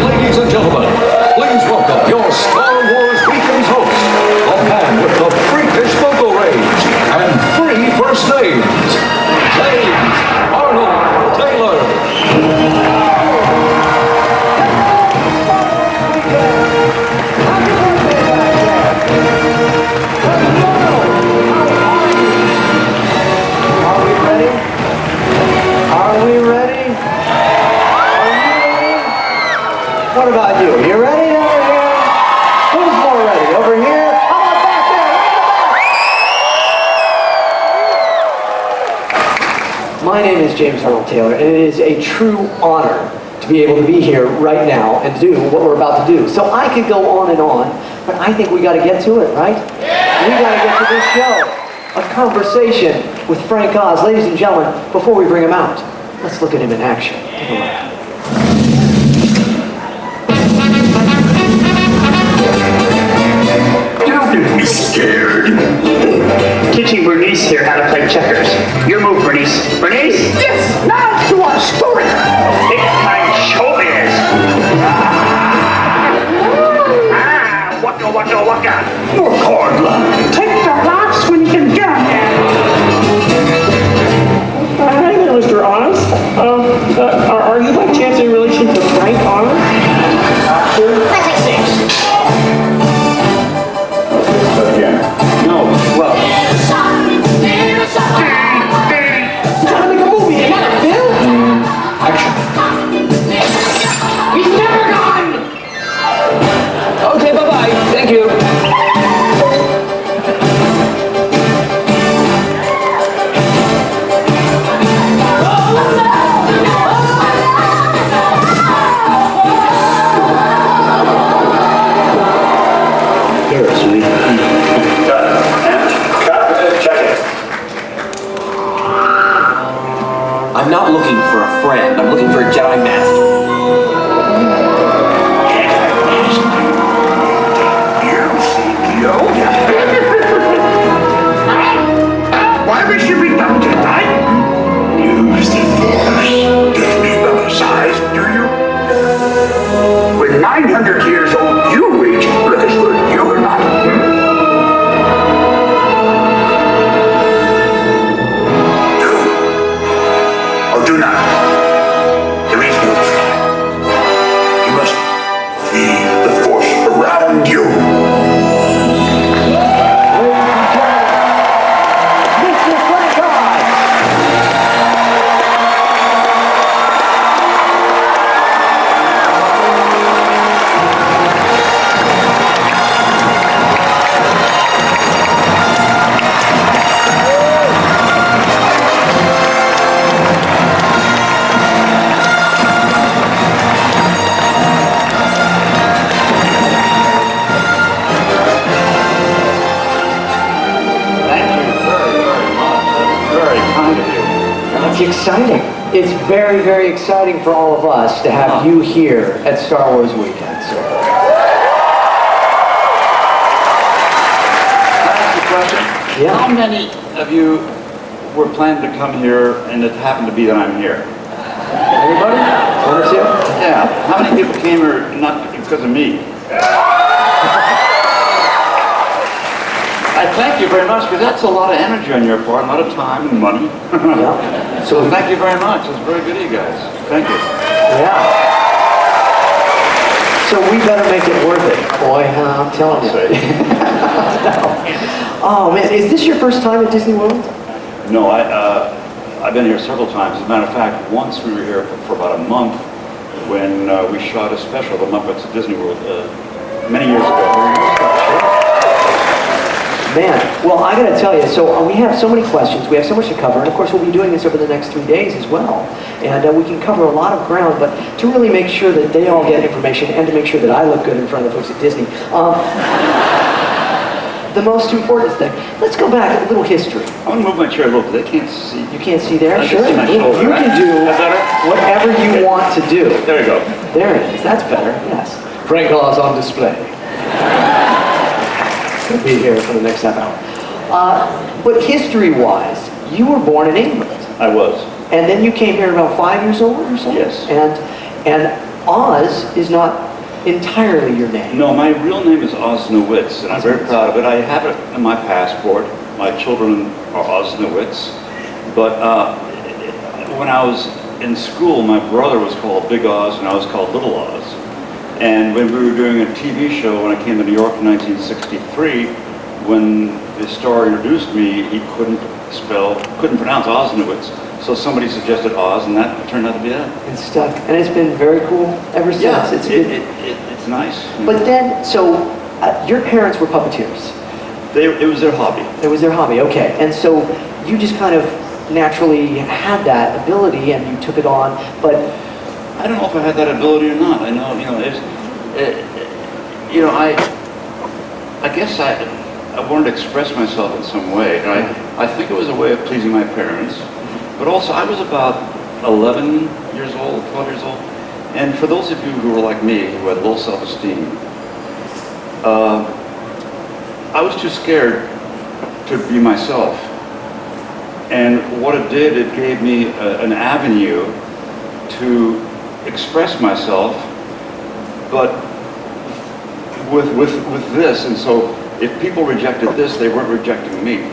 Ladies and gentlemen, please welcome your Star Wars Weekend's host, a man with the freakish vocal range and 3 first names, James Arnold Taylor. What about you? You ready over here? Who's more ready? Over here? How about back there? Right back! My name is James Arnold Taylor, and it is a true honor to be able to be here right now and do what we're about to do. So I could go on and on, but I think we got to get to it, right? We got to get to this show. A conversation with Frank Oz. Ladies and gentlemen, before we bring him out, let's look at him in action. Take a look. Don't be scared. Teaching Bernice here how to play checkers. Your move, Bernice. Bernice? Yes, now to our story. Big time showbiz. Waka waka waka. Work hard, lad. Take the laughs when you can get them. Hi there, Mr. Oz. Are you by chance in relation to Frank Oz? No, well. Trying to make a movie, and not a film? Action. He's never gone! Okay, bye-bye. Thank you. I'm not looking for a friend. I'm looking for a Jedi Master. You seek Yoda. Why would you become Jedi? Use the Force. Doesn't mean by my size, do you? When 900 years old, you reach, look as good you're not. Do not. There is no try. You must feel the Force around you. Mr. Frank Oz! It's exciting. It's very, very exciting for all of us to have you here at Star Wars Weekend. So. Can I ask you a question? Yeah. How many of you were planning to come here and it happened to be that I'm here? Anybody? One or two? Yeah. How many people came here not because of me? I thank you very much, because that's a lot of energy on your part, a lot of time and money. Yeah. So thank you very much. It's very good of you guys. Thank you. Yeah. So we better make it worth it, boy. I'm telling you. Oh man, is this your first time at Disney World? No, I've been here several times. As a matter of fact, once we were here for about a month when we shot a special, The Muppets at Disney World, many years ago. Man, well, I gotta tell you, so we have so many questions, we have so much to cover, and of course we'll be doing this over the next 3 days as well. And we can cover a lot of ground, but to really make sure that they all get information and to make sure that I look good in front of the folks at Disney, the most important thing, let's go back a little history. I'm gonna move my chair a little bit. They can't see. You can't see there? I Sure. can see my shoulder, You right? can do Is that better? whatever you want to do. There you go. There it is. That's better. Yes. Frank Oz on display. Going to be here for the next half hour. But history-wise, you were born in England. I was. And then you came here about 5 years old or so? Yes. And Oz is not entirely your name. No, my real name is Osnowitz, and I'm very proud of it. I have it in my passport. My children are Osnowitz. But when I was in school, my brother was called Big Oz, and I was called Little Oz. And when we were doing a TV show, when I came to New York in 1963, when the star introduced me, he couldn't pronounce Osnowitz. So somebody suggested Oz, and that turned out to be it. It's stuck, and it's been very cool ever since. Yeah, It's it's nice. But then, so your parents were puppeteers. It was their hobby. It was their hobby, okay. And so you just kind of naturally had that ability, and you took it on. But I don't know if I had that ability or not. I know, I guess I wanted to express myself in some way, and I think it was a way of pleasing my parents. But also, I was about 11 years old, 12 years old. And for those of you who were like me, who had low self-esteem, I was too scared to be myself. And what it did, it gave me an avenue to express myself, but with this. And so if people rejected this, they weren't rejecting me.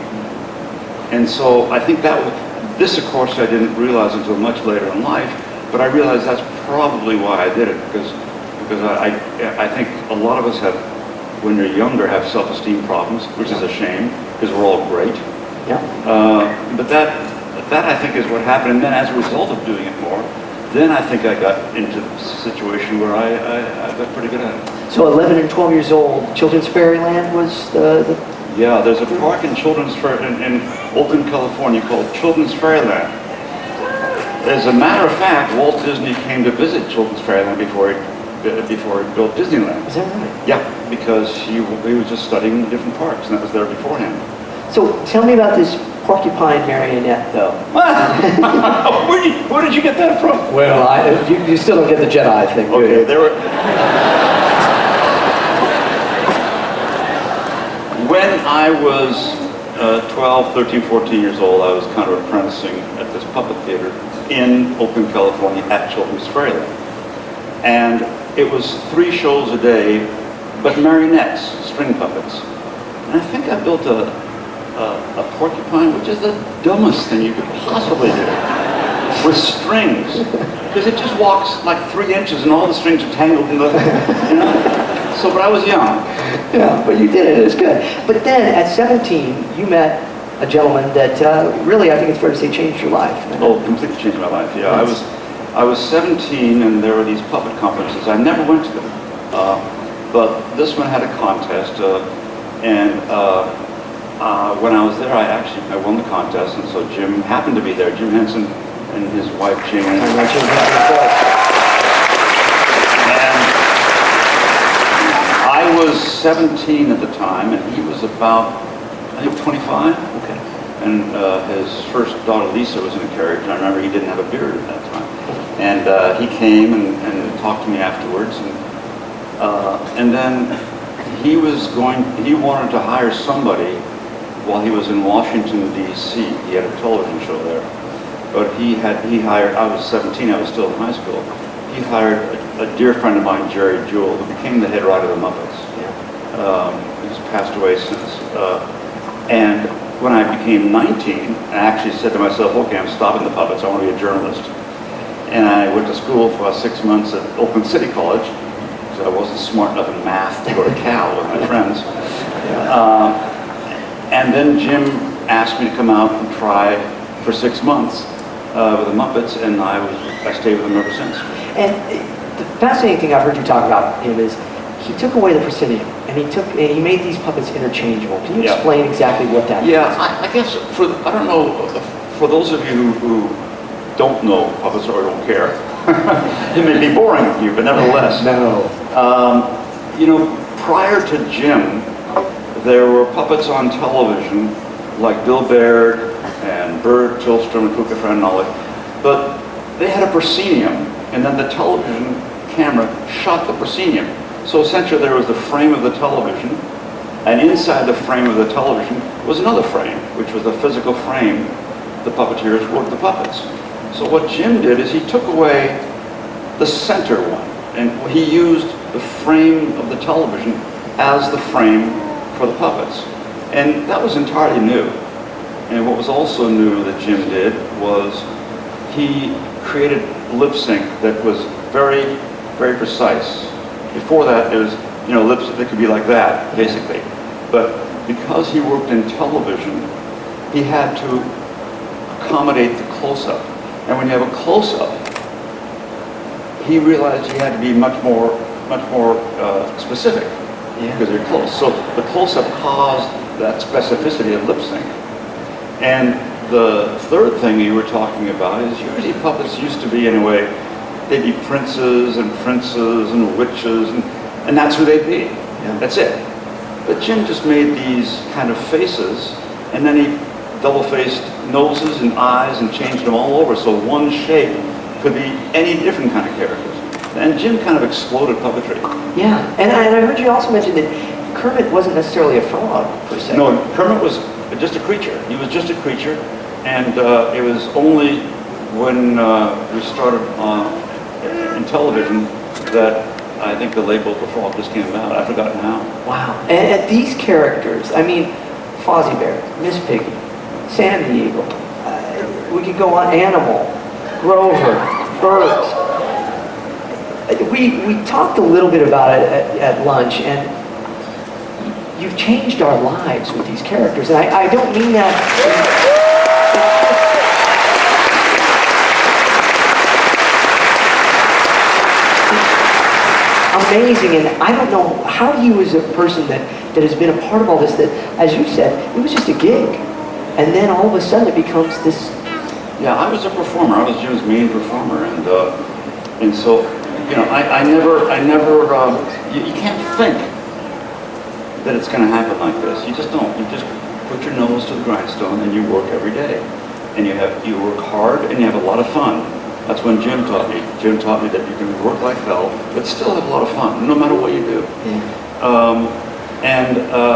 And so I think this, of course, I didn't realize until much later in life, but I realized that's probably why I did it, because I think a lot of us have, when you're younger, have self-esteem problems, which is a shame, because we're all great. yeah. But that I think is what happened, and then as a result of doing it more, then I think I got into a situation where I got pretty good at it. So 11 and 12 years old, Children's Fairyland was the Yeah, there's a park in in Oakland, California called Children's Fairyland. As a matter of fact, Walt Disney came to visit Children's Fairyland before he built Disneyland. Is that right? Yeah, because he was just studying different parks, and that was there beforehand. So tell me about this porcupine marionette, though. Where did you get that from? Well, you still don't get the Jedi thing, do Okay, you? there were. When I was 12, 13, 14 years old, I was kind of apprenticing at this puppet theater in Oakland, California at Children's Fairyland. And it was 3 shows a day, but marionettes, string puppets. And I think I built a porcupine, which is the dumbest thing you could possibly do, with strings. Because it just walks like 3 inches and all the strings are tangled in the, So, but I was young. Yeah, but you did it. It was good. But then at 17, you met a gentleman that really, I think it's fair to say, changed your life. Oh, completely changed my life. Yeah, I was 17, and there were these puppet conferences. I never went to them, but this one had a contest, and when I was there, I won the contest, and so Jim happened to be there. Jim Henson and his wife Jane. I was 17 at the time, and he was about, I think, 25. Okay. And his first daughter, Lisa, was in a carriage. And I remember he didn't have a beard at that time. And he came and talked to me afterwards. And then he wanted to hire somebody while he was in Washington, D.C. He had a television show there. But he hired, I was 17, I was still in high school. He hired a dear friend of mine, Jerry Jewell, who became the head writer of the Muppets. He's passed away since. And when I became 19, I actually said to myself, okay, I'm stopping the puppets, I want to be a journalist. And I went to school for about 6 months at Oakland City College, because I wasn't smart enough in math to go to Cal with my friends. And then Jim asked me to come out and try for 6 months with the Muppets, and I stayed with them ever since. And the fascinating thing I've heard you talk about him is he took away the proscenium, and he made these puppets interchangeable. Can you explain exactly what that means? I guess I don't know, for those of you who don't know puppets or don't care, it may be boring to you, but nevertheless. No. Prior to Jim, there were puppets on television like Bill Baird and Bert Tillstrom and Kuka Fran and all that, but they had a proscenium, and then the television camera shot the proscenium. So essentially there was the frame of the television, and inside the frame of the television was another frame, which was the physical frame the puppeteers worked the puppets. So what Jim did is he took away the center one, and he used the frame of the television as the frame for the puppets. And that was entirely new. And what was also new that Jim did was he created lip sync that was very, very precise. Before that, it was, lips that could be like that, basically. But because he worked in television, he had to accommodate the close-up. And when you have a close-up, he realized he had to be much more specific because you're close. So the close-up caused that specificity of lip sync. And the third thing you were talking about is usually puppets used to be, anyway, they'd be princes and witches, and that's who they'd be. Yeah. That's it. But Jim just made these kind of faces, and then he double-faced noses and eyes and changed them all over, so one shape could be any different kind of characters. And Jim kind of exploded puppetry. Yeah, and I heard you also mention that Kermit wasn't necessarily a frog, per se. No, Kermit was just a creature. He was just a creature, and it was only when we started in television that I think the label The Frog just came out. I've forgotten how. Wow. And these characters, I mean, Fozzie Bear, Miss Piggy, Sam the Eagle, we could go on, Animal, Grover, Bert. We talked a little bit about it at lunch, and you've changed our lives with these characters. And I don't mean that... amazing, and I don't know how you as a person that has been a part of all this, that, as you said, it was just a gig, and then all of a sudden it becomes this... Yeah, I was a performer. I was Jim's main performer, and so, I never, you can't think that it's going to happen like this. You just don't. You just put your nose to the grindstone and you work every day, and you work hard and you have a lot of fun. That's when Jim taught me. Jim taught me that you can work like hell, but still have a lot of fun, no matter what you do. Yeah.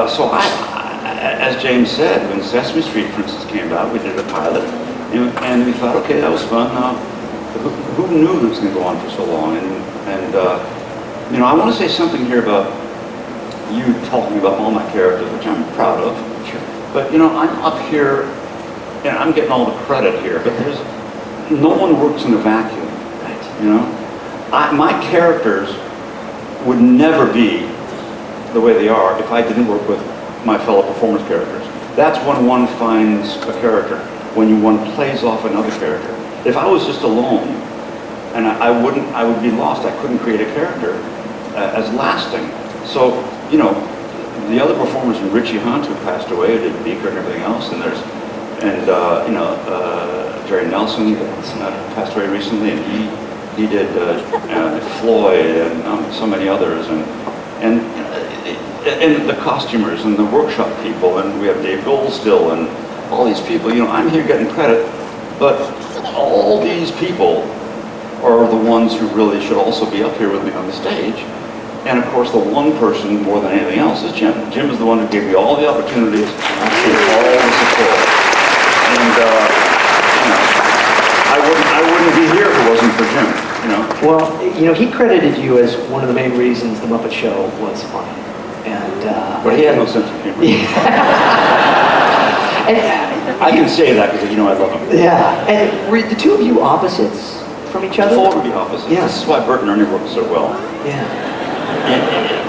So as James said, when Sesame Street, for instance, came out, we did a pilot, and we thought, okay, that was fun. Who knew it was going to go on for so long? And I want to say something here about you talking about all my characters, which I'm proud of. Sure. But I'm up here, and I'm getting all the credit here, but no one works in a vacuum, right? My characters would never be the way they are if I didn't work with my fellow performance characters. That's when one finds a character, when one plays off another character. If I was just alone, and I would be lost. I couldn't create a character as lasting. So, the other performers, Richie Hunt, who passed away, did Beaker and everything else, and Jerry Nelson passed away recently, and he did Floyd and so many others, and the costumers and the workshop people, and we have Dave Gold still, and all these people. I'm here getting credit, but all these people are the ones who really should also be up here with me on the stage. And of course, the one person more than anything else is Jim. Jim is the one who gave me all the opportunities and all the support. And I wouldn't be here if it wasn't for Jim. Well, he credited you as one of the main reasons the Muppet Show was funny. And but he had no sense of humor. I can say that because I love him. Yeah. And were the two of you opposites from each other? Full to be opposites. Yeah. This is why Bert and Ernie worked so well. Yeah.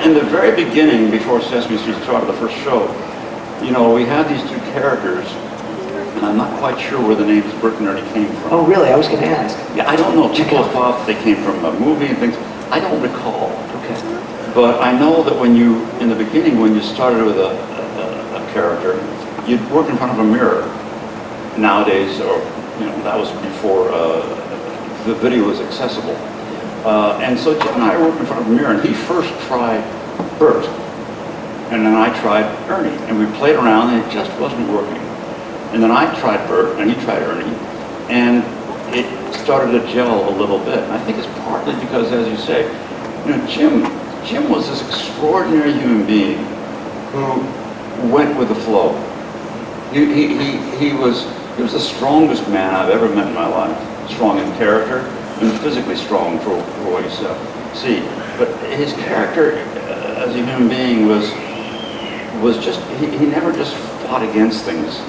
In the very beginning, before Sesame Street started, the first show, we had these two characters, and I'm not quite sure where the names Bert and Ernie came from. Oh, really? I was going to ask. Yeah, I don't know. People thought they came from a movie and things. I don't recall. Okay. But I know that in the beginning, when you started with a character, you'd work in front of a mirror. Nowadays, or that was before the video was accessible. And so Jim and I worked in front of a mirror, and he first tried Bert, and then I tried Ernie, and we played around, and it just wasn't working. And then I tried Bert, and he tried Ernie, and it started to gel a little bit. And I think it's partly because, as you say, Jim was this extraordinary human being who went with the flow. He was He was the strongest man I've ever met in my life. Strong in character and physically strong for what he said. See, but his character as a human being was just, he never just fought against things.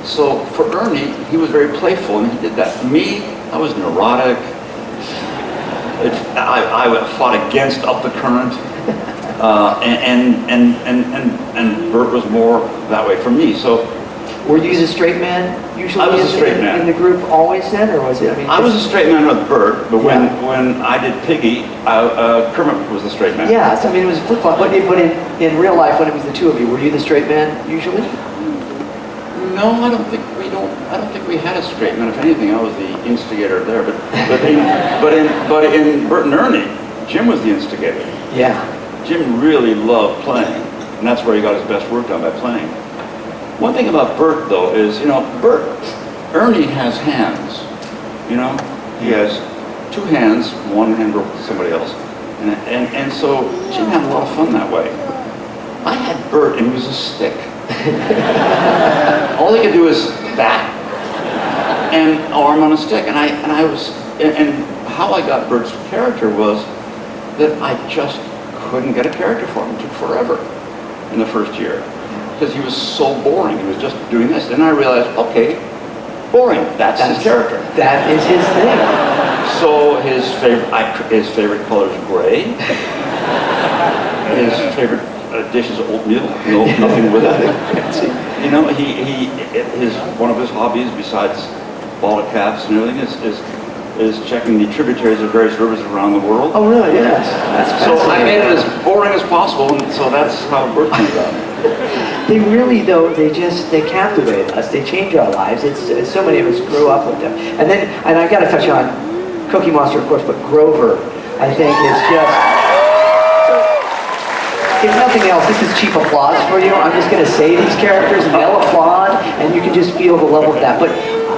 So for Ernie, he was very playful and he did that. Me, I was neurotic. I fought against up the current. And Bert was more that way for me. So, were you the straight man usually? I was a straight man in the group always then, or was it? I was a straight man with Bert, but when I did Piggy, Kermit was the straight man. Yeah, so it was a flip flop. But in real life, when it was the two of you, were you the straight man usually? No, I don't think we had a straight man. If anything, I was the instigator there. But in Bert and Ernie, Jim was the instigator. Yeah. Jim really loved playing, and that's where he got his best work done, by playing. One thing about Bert, though, is, Ernie has hands, He has two hands, one hand broke to somebody else. And so Jim had a lot of fun that way. I had Bert, and he was a stick. All he could do is bat and arm on a stick. And how I got Bert's character was that I just couldn't get a character for him. It took forever in the first year because he was so boring. He was just doing this. And I realized, okay, boring. That's his character. That is his thing. So his favorite color is gray. His favorite dish is oatmeal. No, nothing with it. One of his hobbies besides bottle caps and everything is checking the tributaries of various rivers around the world. Oh, really? Yes. That's so I made it as boring as possible, and so that's how Bert came about. They really, though, they captivate us. They change our lives. It's so many of us grew up with them. And I got to touch on Cookie Monster, of course, but Grover, I think, is just. If nothing else, this is cheap applause for you. I'm just going to say these characters, and they'll applaud, and you can just feel the love of that. But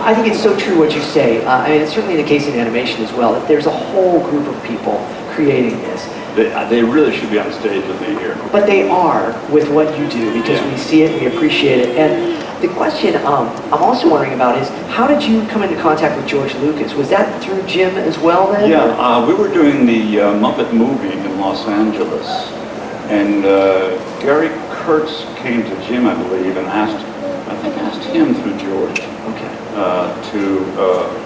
I think it's so true what you say. It's certainly the case in animation as well. That there's a whole group of people creating this. They really should be on stage with me here. But they are with what you do because we see it, we appreciate it. And the question I'm also wondering about is, how did you come into contact with George Lucas? Was that through Jim as well then? Yeah, we were doing the Muppet movie in Los Angeles. And Gary Kurtz came to Jim, I believe, and asked him through George to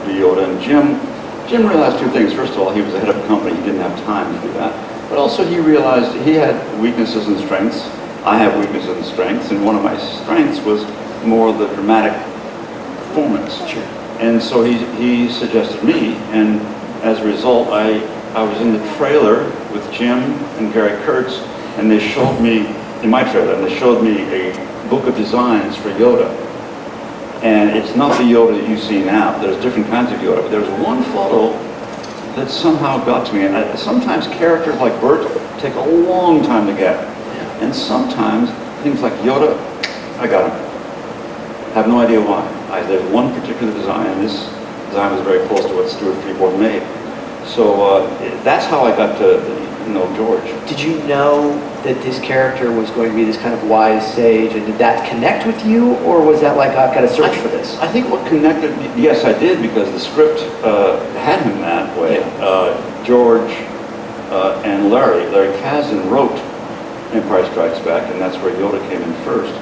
be Yoda. And Jim realized two things. First of all, he was the head of a company. He didn't have time to do that. But also he realized he had weaknesses and strengths. I have weaknesses and strengths. And one of my strengths was more the dramatic performance. Sure. And so he suggested me. And as a result, I was in the trailer with Jim and Gary Kurtz. And they showed me, in my trailer, and they showed me a book of designs for Yoda. And it's not the Yoda that you see now. There's different kinds of Yoda. But there's one photo that somehow got to me. And sometimes characters like Bert take a long time to get. And sometimes things like Yoda, I got them. Have no idea why. There's one particular design, and this design was very close to what Stuart Freeborn made. So that's how I got to know George. Did you know that this character was going to be this kind of wise sage, and did that connect with you, or was that like, I've got to search for this? I think what connected, yes, I did, because the script had him that way. George and Larry Kasdan wrote Empire Strikes Back, and that's where Yoda came in first.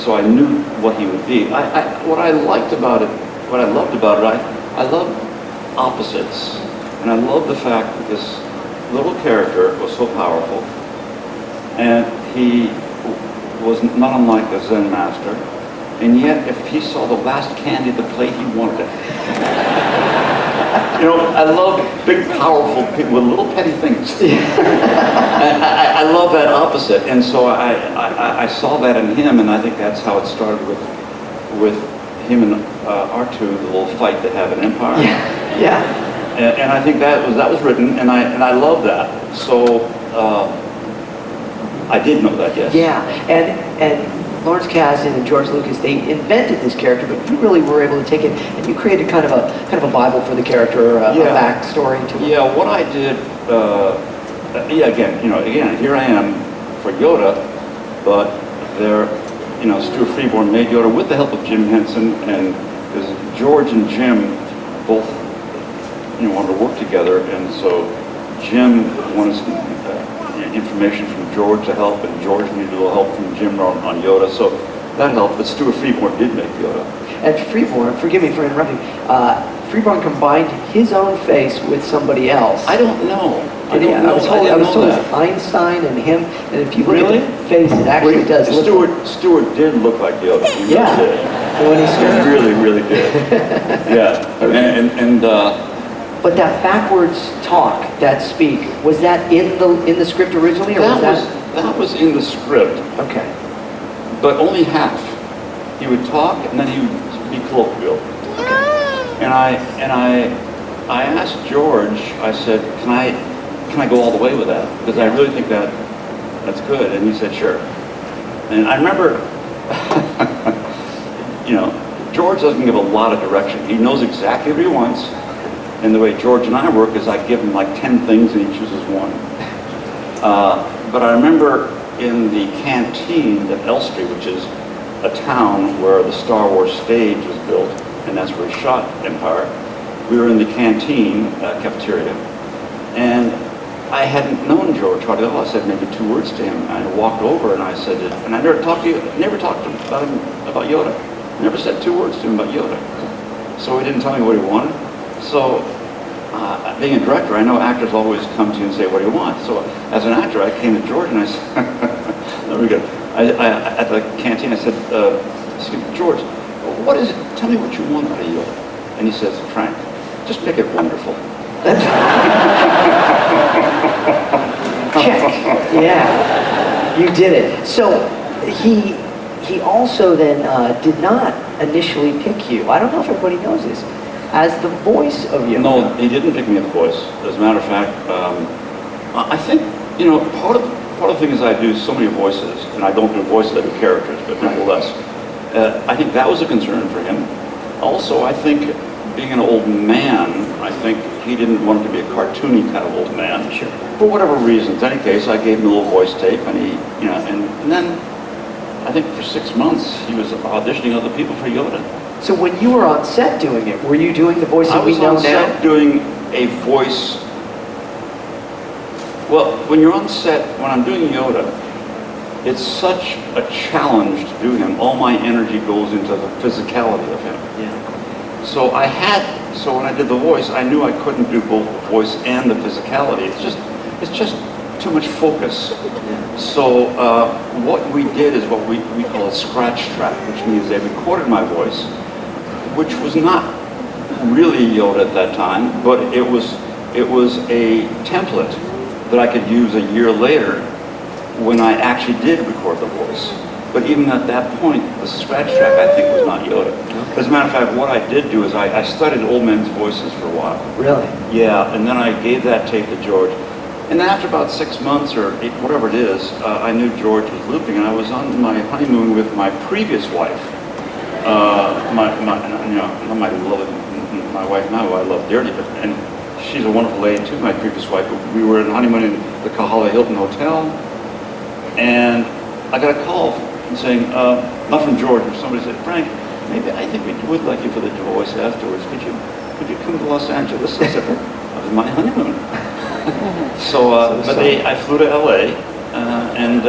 So I knew what he would be. What I loved about it, I loved opposites, and I loved the fact that this little character was so powerful, and he was not unlike a Zen master, and yet if he saw the last candy at the plate, he wanted it. I love big, powerful people with little petty things. I love that opposite, and so I saw that in him, and I think that's how it started with him and R2, the little fight they have in Empire. Yeah. And I think that was written, and I love that. So I did know that, yes. Yeah, and Lawrence Kasdan and George Lucas, they invented this character, but you really were able to take it and you created kind of a Bible for the character, a backstory to it. Yeah, what I did, again, here I am for Yoda, but Stuart Freeborn made Yoda with the help of Jim Henson and because George and Jim both, wanted to work together, and so Jim wanted some information from George to help, and George needed a little help from Jim on Yoda, so that helped. But Stuart Freeborn did make Yoda. And Freeborn, forgive me for interrupting, Freeborn combined his own face with somebody else. I don't know. I was told it was Einstein and him, and if you look at the face, it actually does look Stuart did look like Yoda. He yeah. Really did. When he really, really did. Yeah. And but that backwards talk, that speak, was that in the script originally, or that was in the script. Okay. But only half. He would talk, and then he would be colloquial. Okay. And I asked George. I said, "Can I go all the way with that? Because I really think that's good." And he said, "Sure." And I remember, George doesn't give a lot of direction. He knows exactly what he wants. And the way George and I work is I give him like 10 things and he chooses one. But I remember in the canteen at Elstree, which is a town where the Star Wars stage was built, and that's where he shot Empire. We were in the canteen cafeteria, and I hadn't known George hardly at all. I said maybe 2 words to him. I walked over and I said, and I never talked about Yoda. Never said 2 words to him about Yoda. So he didn't tell me what he wanted. So being a director, I know actors always come to you and say, "What do you want?" So as an actor, I came to George and I said, there we go. At the canteen, I said, "Excuse me, George, what is it? Tell me what you want out of Yoda." And he says, "Frank, just make it wonderful." Check. Yeah, you did it. So he also then did not initially pick you. I don't know if everybody knows this, as the voice of Yoda. No, he didn't pick me as the voice. As a matter of fact, I think part of the thing is I do so many voices, and I don't do voices, I do characters, but nevertheless, I think that was a concern for him. Also, I think being an old man, I think he didn't want to be a cartoony kind of old man. Sure. For whatever reasons. In any case, I gave him a little voice tape, and he, and then I think for 6 months he was auditioning other people for Yoda. So when you were on set doing it, were you doing the voice that we know now? I was on set doing a voice. Well, when you're on set, when I'm doing Yoda, it's such a challenge to do him. All my energy goes into the physicality of him. Yeah. So when I did the voice, I knew I couldn't do both the voice and the physicality. It's just too much focus. Yeah. So what we did is what we call a scratch track, which means they recorded my voice, which was not really Yoda at that time, but it was a template that I could use a year later when I actually did record the voice. But even at that point, the scratch track I think was not Yoda. As a matter of fact, what I did do is I studied old men's voices for a while. Really? Yeah, and then I gave that tape to George. And then after about 6 months or whatever it is, I knew George was looping, and I was on my honeymoon with my previous wife. My wife now, who I love dearly, and she's a wonderful lady too, my previous wife. We were on honeymoon in the Kahala Hilton Hotel, and I got a call saying, not from George, but somebody said, "Frank, maybe I think we would like you for the voice afterwards. Could you come to Los Angeles?" I said, "That was my honeymoon." So, I flew to LA, and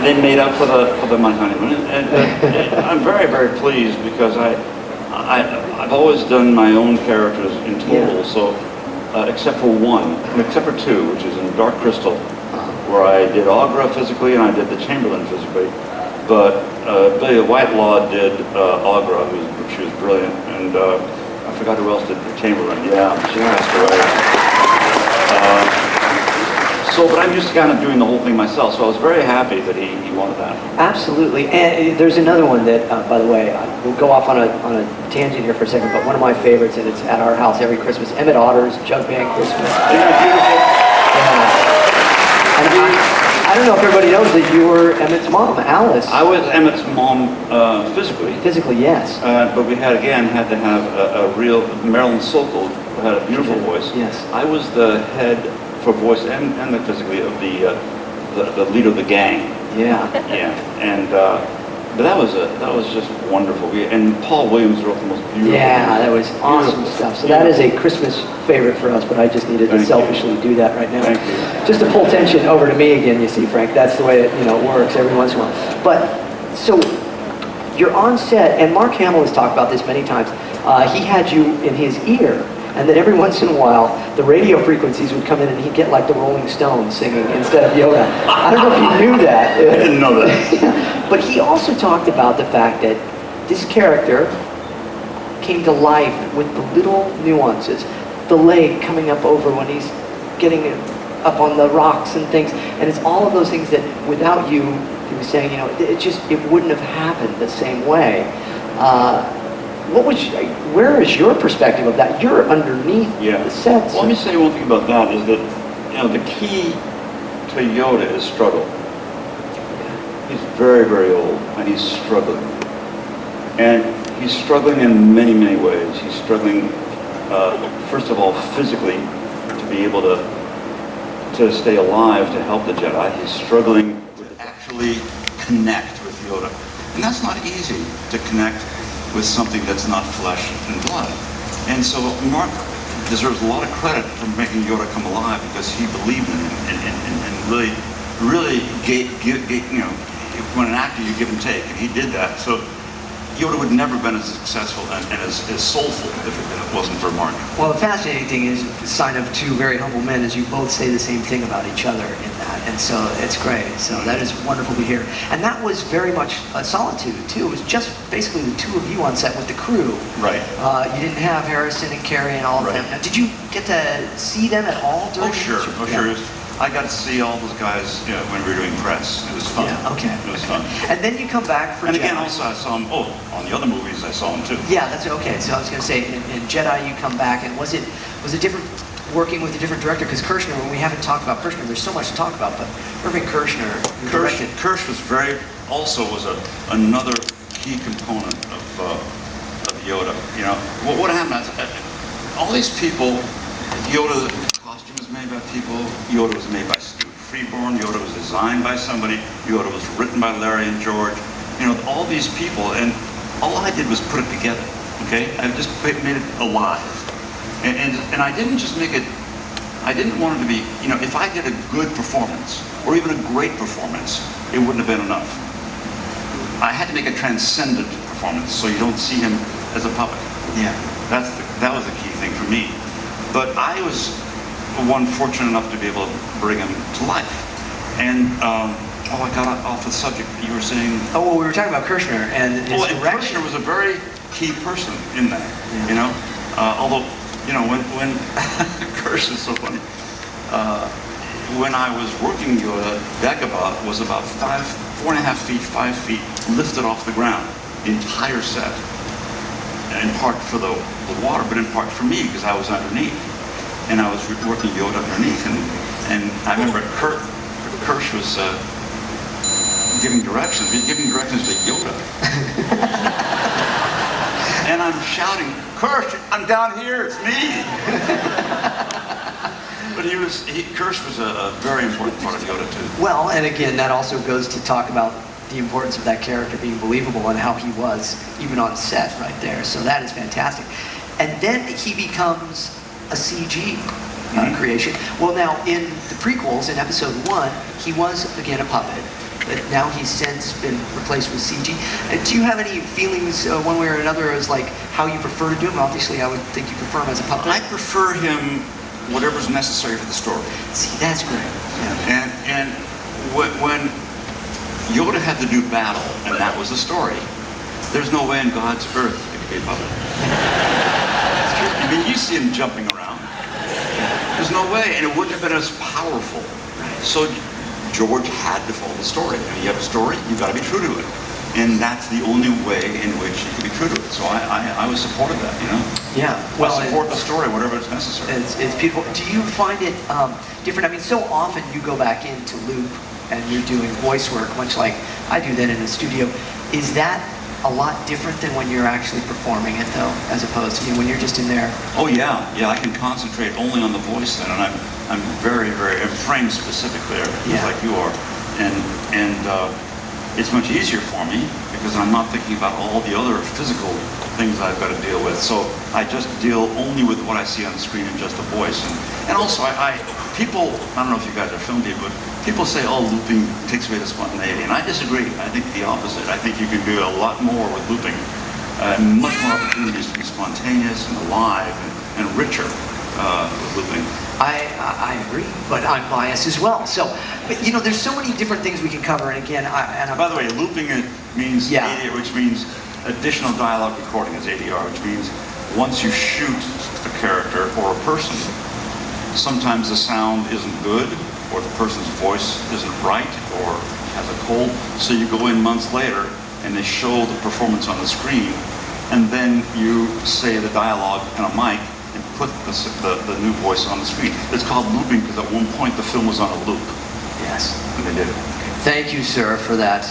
they made up for my honeymoon, and I'm very, very pleased because I've always done my own characters in total. Yeah. So, except for two, which is in Dark Crystal, where I did Agra physically and I did the Chamberlain physically. But Billy Whitelaw did Agra, she was brilliant, and I forgot who else did the Chamberlain. Yeah, she passed away. But I'm used to kind of doing the whole thing myself, so I was very happy that he wanted that. Absolutely. And there's another one that, by the way, we'll go off on a tangent here for a second, but one of my favorites, and it's at our house every Christmas, Emmett Otter's Jug Band Christmas. Isn't that beautiful? And I don't know if everybody knows that you were Emmett's mom, Alice. I was Emmett's mom physically. Physically, yes. But we had to have a real, Marilyn Sokol had a beautiful voice. Yes. I was the head for voice and the physically of the leader of the gang. Yeah. Yeah, and But that was just wonderful. And Paul Williams wrote the most beautiful. Yeah, that was awesome beautiful stuff. So that is a Christmas favorite for us, but I just needed to Thank you. selfishly do that right now. Thank you. Just to pull tension over to me again, you see, Frank. That's the way it works every once in a while. But, so, you're on set, and Mark Hamill has talked about this many times. He had you in his ear, and then every once in a while, the radio frequencies would come in and he'd get like the Rolling Stones singing instead of Yoda. I don't know if you knew that. I didn't know that. But he also talked about the fact that this character came to life with the little nuances. The leg coming up over when he's getting up on the rocks and things. And it's all of those things that without you, he was saying, it wouldn't have happened the same way. Where is your perspective of that? You're underneath the sets. Well, let me say one thing about that is that, the key to Yoda is struggle. He's very, very old, and he's struggling. And he's struggling in many, many ways. He's struggling, first of all, physically, to be able to stay alive, to help the Jedi. He's struggling to actually connect with Yoda. And that's not easy, to connect with something that's not flesh and blood. And so Mark deserves a lot of credit for making Yoda come alive, because he believed in him and really gave, when an actor you give and take, and he did that. So Yoda would never have been as successful and as soulful if it wasn't for Mark. Well, the fascinating thing is the sign of two very humble men is you both say the same thing about each other in that, and so it's great. So that is wonderful to hear. And that was very much a solitude too. It was just basically the two of you on set with the crew. Right. You didn't have Harrison and Carrie and all of them. Now, did you get to see them at all during? Oh sure, sure. I got to see all those guys when we were doing press. It was fun. Yeah, okay. It was fun. And then you come back for And Jedi. again, also I saw him, on the other movies I saw him too. Yeah, that's okay. So I was going to say, in Jedi you come back, and was it different working with a different director? Because Kirshner, when we haven't talked about Kirshner, there's so much to talk about, but Irving Kirshner directed. Kirsch was another key component of Yoda. What happened is, all these people, Yoda, the costume was made by people, Yoda was made by Steve Freeborn, Yoda was designed by somebody, Yoda was written by Larry and George, all these people, and all I did was put it together, okay? I just made it alive. And I didn't just make it, I didn't want it to be, if I did a good performance, or even a great performance, it wouldn't have been enough. I had to make a transcendent performance, so you don't see him as a puppet. Yeah. That was the key thing for me. But I was one fortunate enough to be able to bring him to life. And, I got off the subject. You were saying... Oh, well, we were talking about Kirshner and his direction. Kirshner was a very key person in that, although, when Kirsch is so funny. When I was working Yoda, Dagobah was about 4.5 feet, 5 feet lifted off the ground, the entire set. In part for the water, but in part for me, because I was underneath. And I was working Yoda underneath, and I remember Kirsch was giving directions to Yoda. And I'm shouting, Kirsch, I'm down here, it's me! But Kirsch was a very important part of Yoda too. Well, and again, that also goes to talk about the importance of that character being believable and how he was even on set right there. So that is fantastic. And then he becomes a CG creation. Well, now in the prequels, in episode 1, he was again a puppet, but now he's since been replaced with CG. Do you have any feelings one way or another as like how you prefer to do him? Obviously, I would think you prefer him as a puppet. I prefer him whatever's necessary for the story. See, that's great. Yeah. And when Yoda had to do battle, and that was the story, there's no way in God's earth it could be a puppet. That's true. I mean, you see him jumping around. There's no way, and it wouldn't have been as powerful. So George had to follow the story. I mean, you have a story, you've got to be true to it. And that's the only way in which you can be true to it. So I was supportive of that, Yeah. Well, I support the story, whatever is necessary. It's beautiful. Do you find it different? I mean, so often you go back into loop and you're doing voice work, much like I do then in the studio. Is that a lot different than when you're actually performing it, though, as opposed to when you're just in there? Oh yeah, I can concentrate only on the voice then, and I'm very, very, I'm frame specific there, just like you are, and it's much easier for me because I'm not thinking about all the other physical things I've got to deal with. So I just deal only with what I see on the screen and just the voice. And also, people, I don't know if you guys are film people, but people say, oh, looping takes away the spontaneity. And I disagree. I think the opposite. I think you can do a lot more with looping. Much more opportunities to be spontaneous and alive and richer with looping. I agree, but I'm biased as well. So, but, you know, there's so many different things we can cover. And again, by the way, looping it means ADR, which means additional dialogue recording is ADR, which means once you shoot a character or a person, sometimes the sound isn't good, or the person's voice isn't right, or has a cold. So you go in months later and they show the performance on the screen, and then you say the dialogue in a mic and put the new voice on the screen. It's called looping because at one point the film was on a loop. Yes. And they did it. Thank you, sir, for that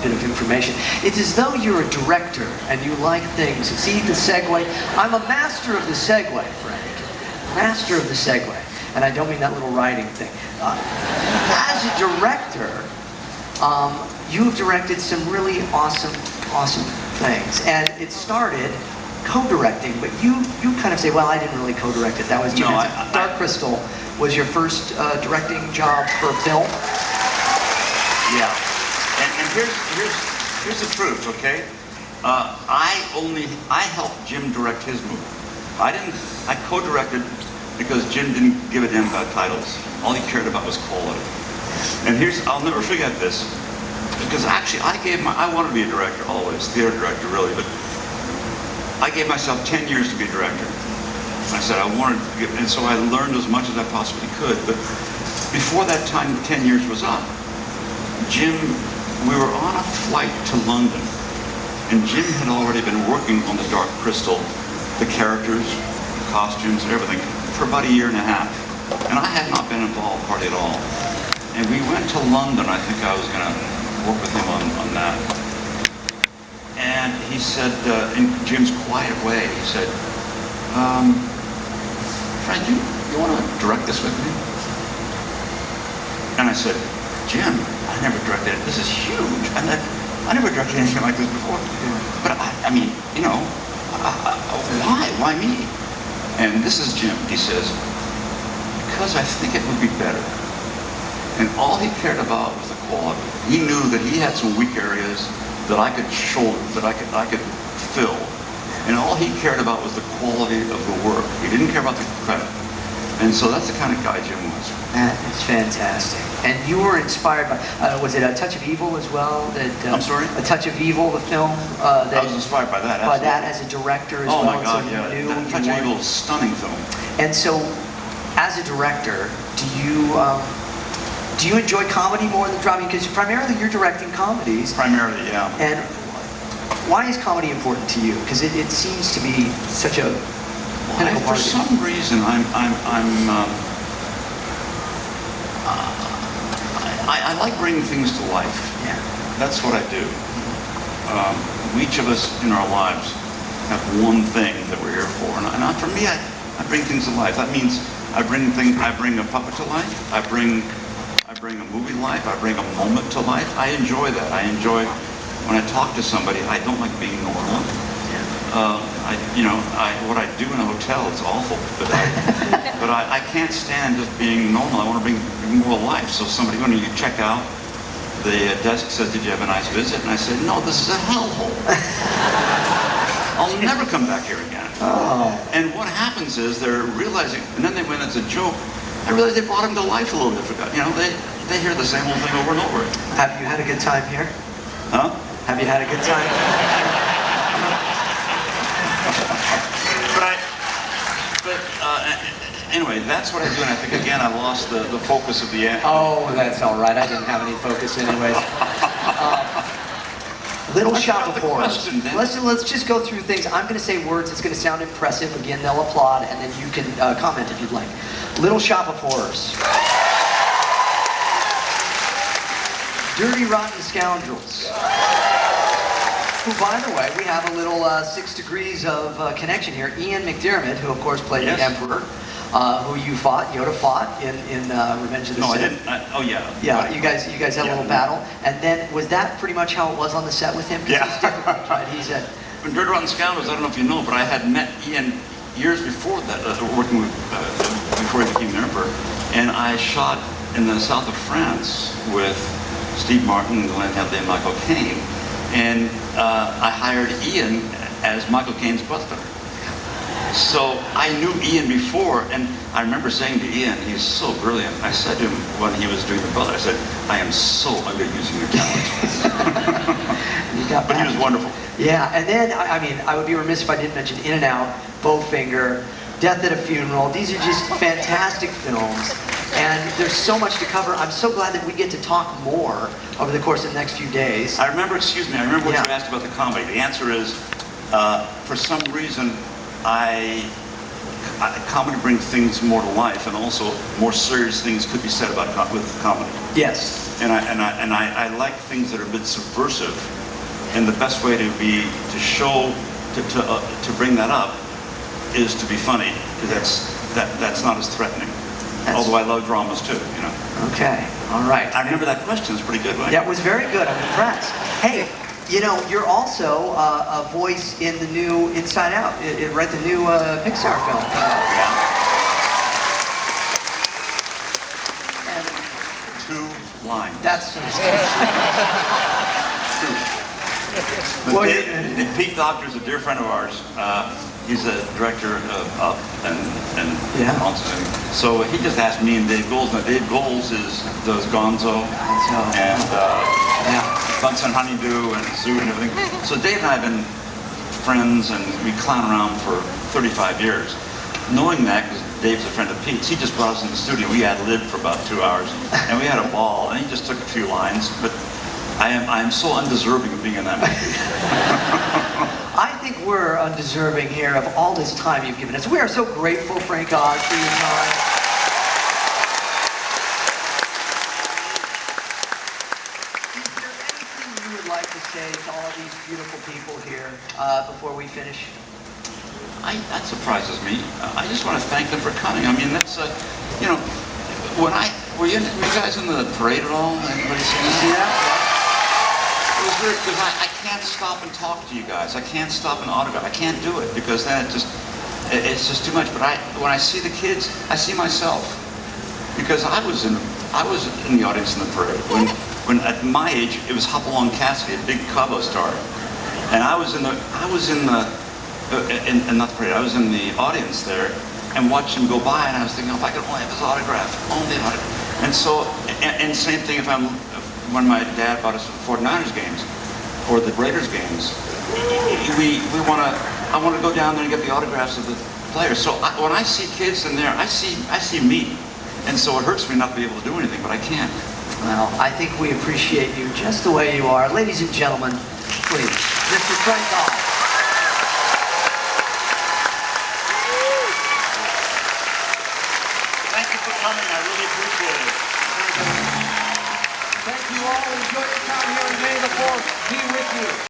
bit of information. It's as though you're a director and you like things. See the segue? I'm a master of the segue, Frank. Master of the segue. And I don't mean that little writing thing. As a director, you have directed some really awesome things. And it started co-directing, but you kind of say, well, I didn't really co-direct it. That was Jim Henson. Dark Crystal was your first directing job for film? Yeah. And here's the truth, okay? I helped Jim direct his movie. I co-directed because Jim didn't give a damn about titles. All he cared about was quality. And I'll never forget this, because actually I wanted to be a director always, theater director really, but I gave myself 10 years to be a director. I said I wanted to get, and so I learned as much as I possibly could, but before that time, 10 years was up, we were on a flight to London, and Jim had already been working on the Dark Crystal, the characters, the costumes, and everything, for about a year and a half. And I had not been involved hardly at all. And we went to London. I think I was going to work with him on that. And he said, in Jim's quiet way, he said, Frank, you want to direct this with me? And I said, Jim, I never directed it. This is huge. And I never directed anything like this before. But I mean, you know, why? Why me? And this is Jim. He says, because I think it would be better. And all he cared about was the quality. He knew that he had some weak areas that I could shoulder, that I could fill. And all he cared about was the quality of the work. He didn't care about the credit. And so that's the kind of guy Jim was. That is fantastic. And you were inspired by, was it A Touch of Evil as well? I'm sorry? A Touch of Evil, the film? I was inspired by that, absolutely. By that as a director as well? Oh my God, so yeah. A Touch of Evil is a stunning film. And so, as a director, do you enjoy comedy more than drama? Because primarily you're directing comedies. Primarily, yeah. And why is comedy important to you? Because it seems to be such a pinnacle part of it. For some reason, I like bringing things to life. Yeah. That's what I do. Each of us in our lives have one thing that we're here for. And for me, I bring things to life. That means I bring a puppet to life. I bring a movie life. I bring a moment to life. I enjoy that. I enjoy when I talk to somebody. I don't like being normal. What I do in a hotel, it's awful. But I can't stand just being normal. I want to bring more life. So when you check out, the desk says, "Did you have a nice visit?" And I said, "No, this is a hellhole. I'll never come back here again." Oh. And what happens is they're realizing, and then when it's a joke, I realize they brought him to life a little bit. You know, they hear the same old thing over and over. Have you had a good time here? Huh? Have you had a good time? Anyway, that's what I do, and I think, again, I lost the focus of the end. Oh, that's all right. I didn't have any focus anyways. Little Shop of Horrors. Let's just go through things. I'm going to say words. It's going to sound impressive. Again, they'll applaud, and then you can comment if you'd like. Little Shop of Horrors. Dirty Rotten Scoundrels. Who, by the way, we have a little 6 degrees of connection here. Ian McDiarmid, who of course played the Emperor. who you fought, Yoda fought in Revenge of the No, I Sith. didn't. Oh, yeah. Yeah, Right, you guys had a little battle, and then was that pretty much how it was on the set with him? 'Cause Yeah. he's difficult, right? He's a In Dirty Rotten Scoundrels, I don't know if you know, but I had met Ian years before that, working with, before he became the Emperor, and I shot in the south of France with Steve Martin, Glenn Headley, and Michael Caine, and I hired Ian as Michael Caine's butler. So I knew Ian before, and I remember saying to Ian, he's so brilliant. I said to him when he was doing the butler, I said, I am so underusing your talent. you got But he was wonderful. Yeah, and then I mean, I would be remiss if I didn't mention In and Out, Bowfinger, Death at a Funeral. These are just fantastic films, and there's so much to cover. I'm so glad that we get to talk more over the course of the next few days. I remember what Yeah. you asked about the comedy. The answer is, for some reason, comedy brings things more to life, and also more serious things could be said about with comedy. Yes. And I like things that are a bit subversive, and the best way to bring that up is to be funny, because that's not as threatening. Although I love dramas too, you know. Okay. All right. I remember that question. It's pretty good, right? That was very good. I'm impressed. Hey, you know, you're also a voice in the new Inside Out, right? The new Pixar film. Yeah. And 2 lines. that's But Well, Dave Pete Doctor's a dear friend of ours. He's a director of Up and Yeah. Monsters. So he just asked me and Dave Goals. Now Dave Goals does Gonzo and Bunsen Honeydew and Zoo and everything. So Dave and I have been friends, and we clown around for 35 years. Knowing that, because Dave's a friend of Pete's, he just brought us in the studio. We ad-libbed for about 2 hours, and we had a ball. And he just took a few lines, but I am so undeserving of being in that movie. I think we're undeserving here of all this time you've given us. We are so grateful, Frank Oz, for your time. Is there anything you would like to say to all these beautiful people here before we finish? That surprises me. I just want to thank them for coming. I mean, that's, you know, were you guys in the parade at all? Anybody see that? Yeah. It was weird because I can't stop and talk to you guys. I can't stop and autograph. I can't do it because then it's just too much. But when I see the kids, I see myself, because I was in the audience in the parade when at my age it was Hopalong Cassidy, a big Cabo star, and I was in the parade. I was in the audience there and watched him go by, and I was thinking, if I could only have his autograph, only an autograph. And so, and same thing when my dad brought us to the 49ers games or the Raiders games, I want to go down there and get the autographs of the players. So when I see kids in there, I see me, and so it hurts me not to be able to do anything, but I can't. Well, I think we appreciate you just the way you are. Ladies and gentlemen, please, Mr. Frank Oz. Thank you for coming. I really appreciate it. Thank you all. Enjoy your time here, and may the Force be with you.